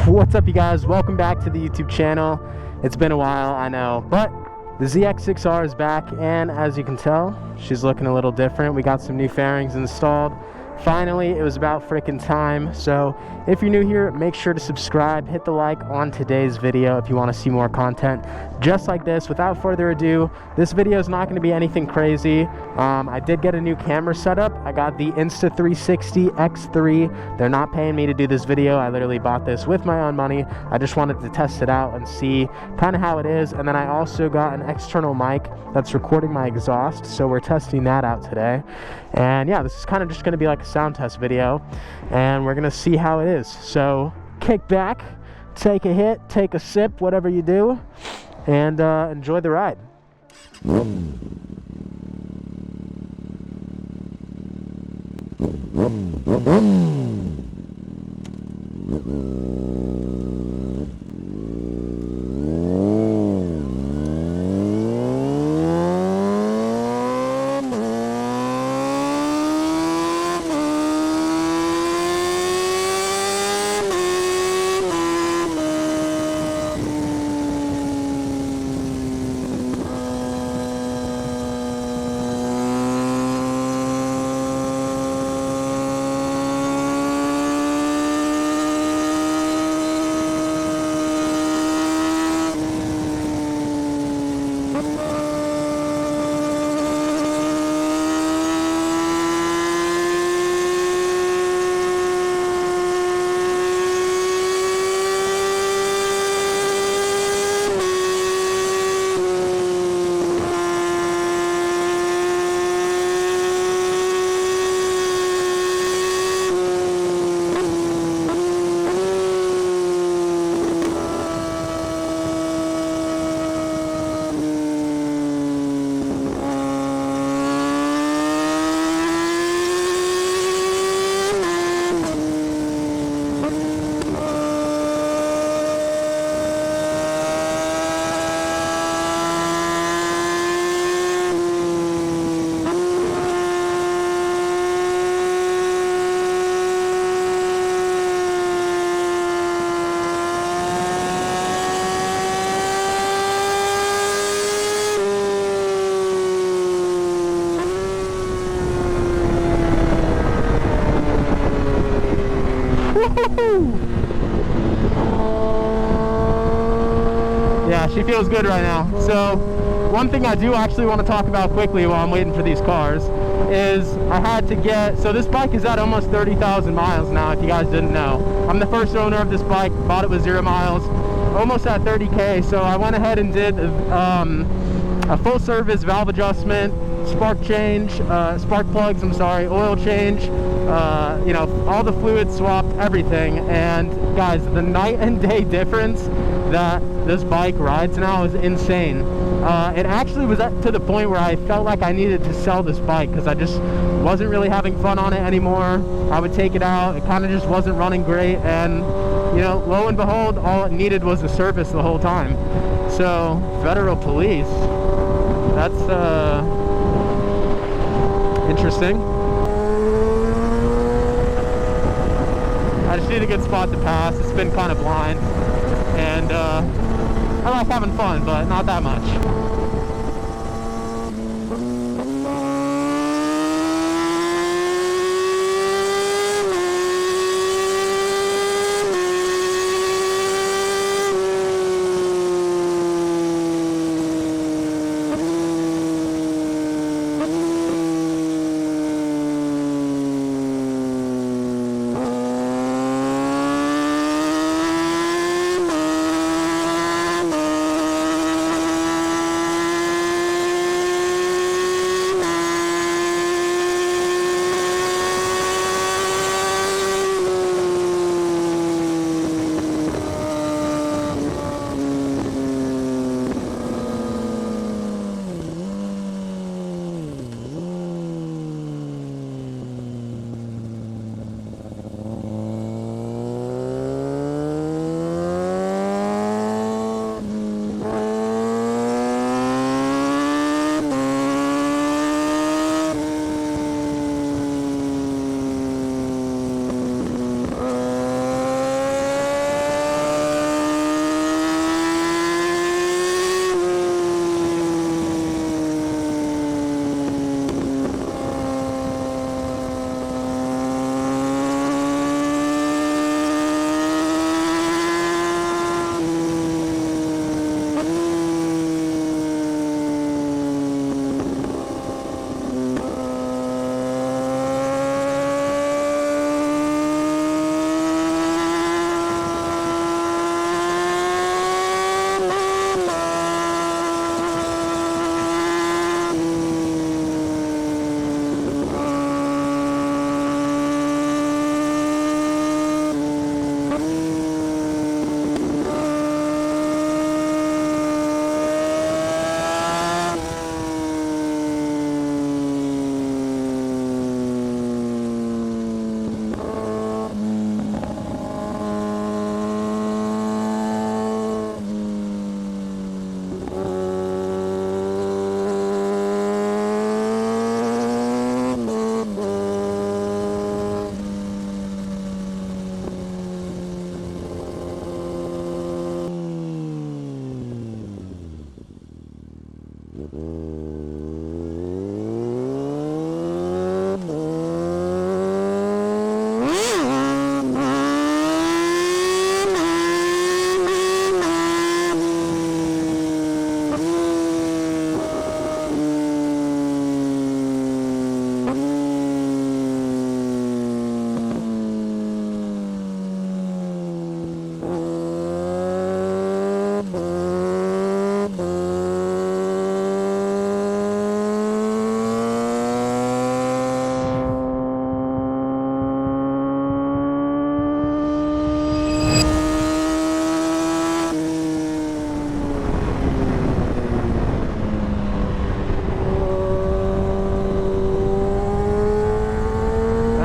What's up, you guys? Welcome back to the YouTube channel. It's been a while, I know, but the ZX-6R is back, and as you can tell, she's looking a little different. We got some new fairings installed. Finally, it was about freaking time. So if you're new here, make sure to subscribe, hit the like on today's video if you want to see more content just like this. Without further ado, this video is not going to be anything crazy. I did get a new camera setup. I got the Insta360 X3. They're not paying me to do this video. I literally bought this with my own money. I just wanted to test it out and see kind of how it is. And then I also got an external mic that's recording my exhaust, so we're testing that out today. And yeah, this is kind of just going to be like a sound test video, and we're going to see how it is. So kick back, take a hit, take a sip, whatever you do, and enjoy the ride. Yeah, she feels good right now. So one thing I do actually want to talk about quickly while I'm waiting for these cars is I had to get, so this bike is at almost 30,000 miles now, if you guys didn't know. I'm the first owner of this bike, bought it with 0 miles, almost at 30K. So I went ahead and did a full service valve adjustment, spark change, spark plugs, oil change, you know, all the fluids swapped, everything. And guys, the night and day difference that this bike rides now is insane. It actually was to the point where I felt like I needed to sell this bike because I just wasn't really having fun on it anymore. I would take it out, it kind of just wasn't running great, and you know, lo and behold, all it needed was a service the whole time. So federal police, that's interesting. I just need a good spot to pass. It's been kind of blind, and I like having fun, but not that much.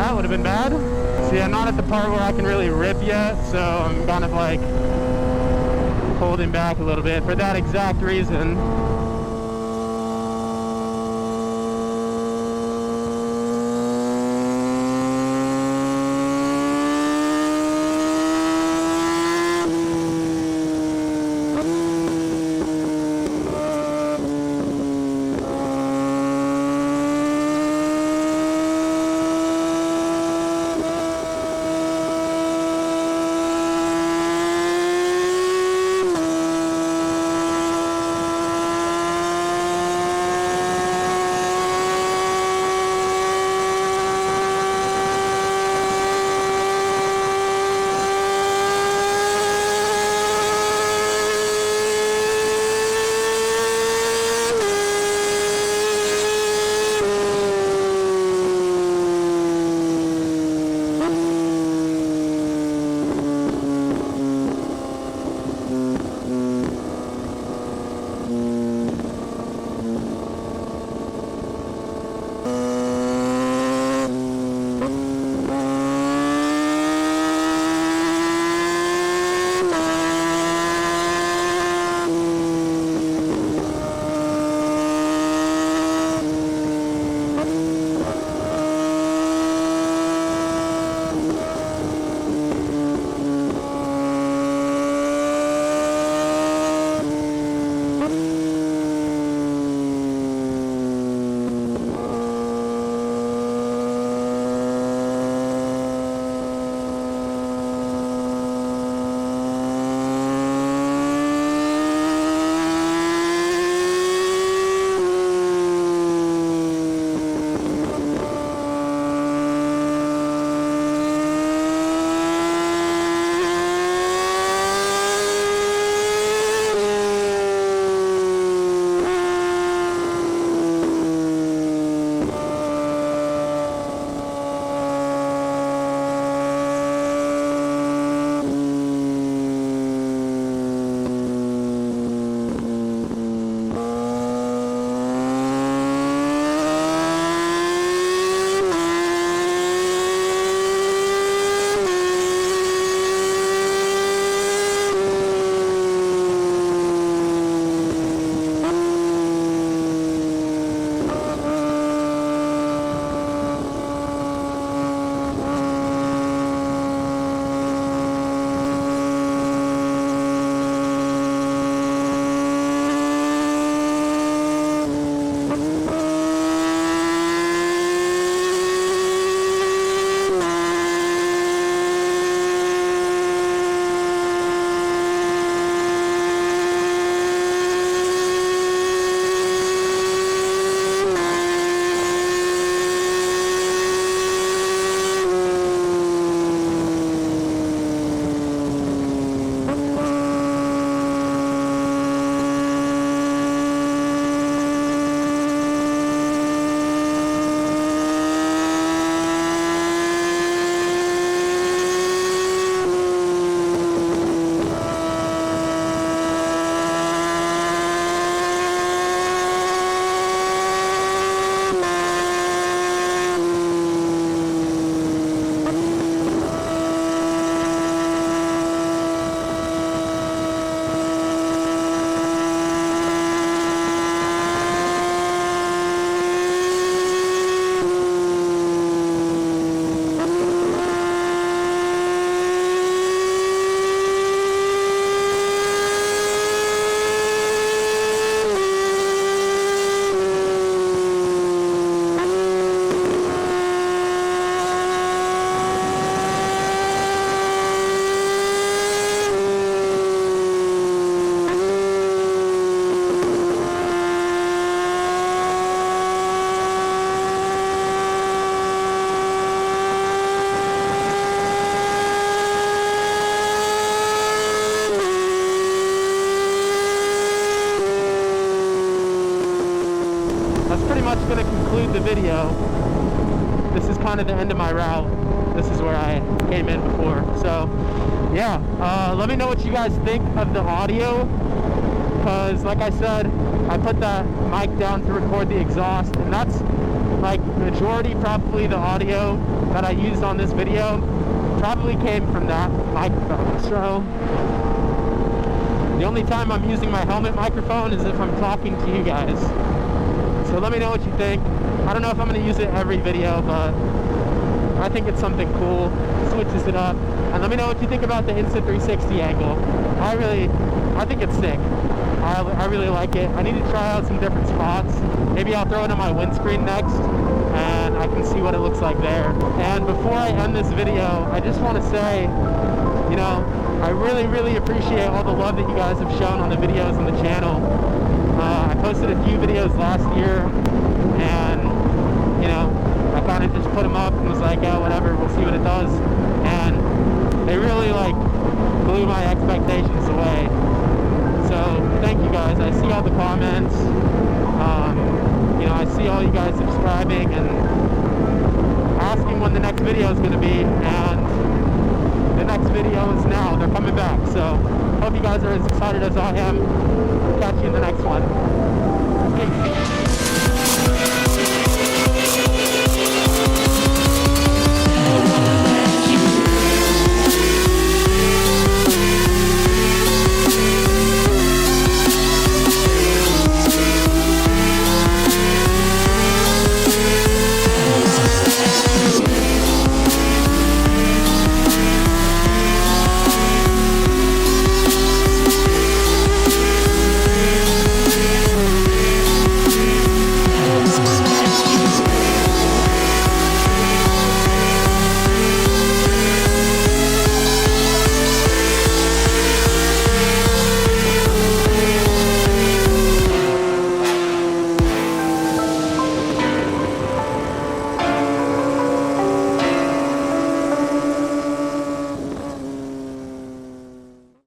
That would have been bad. See, I'm not at the part where I can really rip yet, so I'm kind of like holding back a little bit for that exact reason. video, this is kind of the end of my route. This is where I came in before. So yeah, let me know what you guys think of the audio, because like I said, I put that mic down to record the exhaust, and that's like majority probably the audio that I used on this video probably came from that microphone. So the only time I'm using my helmet microphone is if I'm talking to you guys. So let me know what you think. I don't know if I'm going to use it every video, but I think it's something cool. Switches it up. And let me know what you think about the Insta360 angle. I think it's sick. I really like it. I need to try out some different spots. Maybe I'll throw it on my windscreen next, and I can see what it looks like there. And before I end this video, I just want to say, you know, I really appreciate all the love that you guys have shown on the videos on the channel. I posted a few videos last year, and you know, I kind of just put them up and was like, yeah, whatever, we'll see what it does. And they really like blew my expectations away. So thank you guys. I see all the comments. You know, I see all you guys subscribing and asking when the next video is going to be, and the next video is now. They're coming back. So hope you guys are as excited as I am. Catch you in the next one. Peace.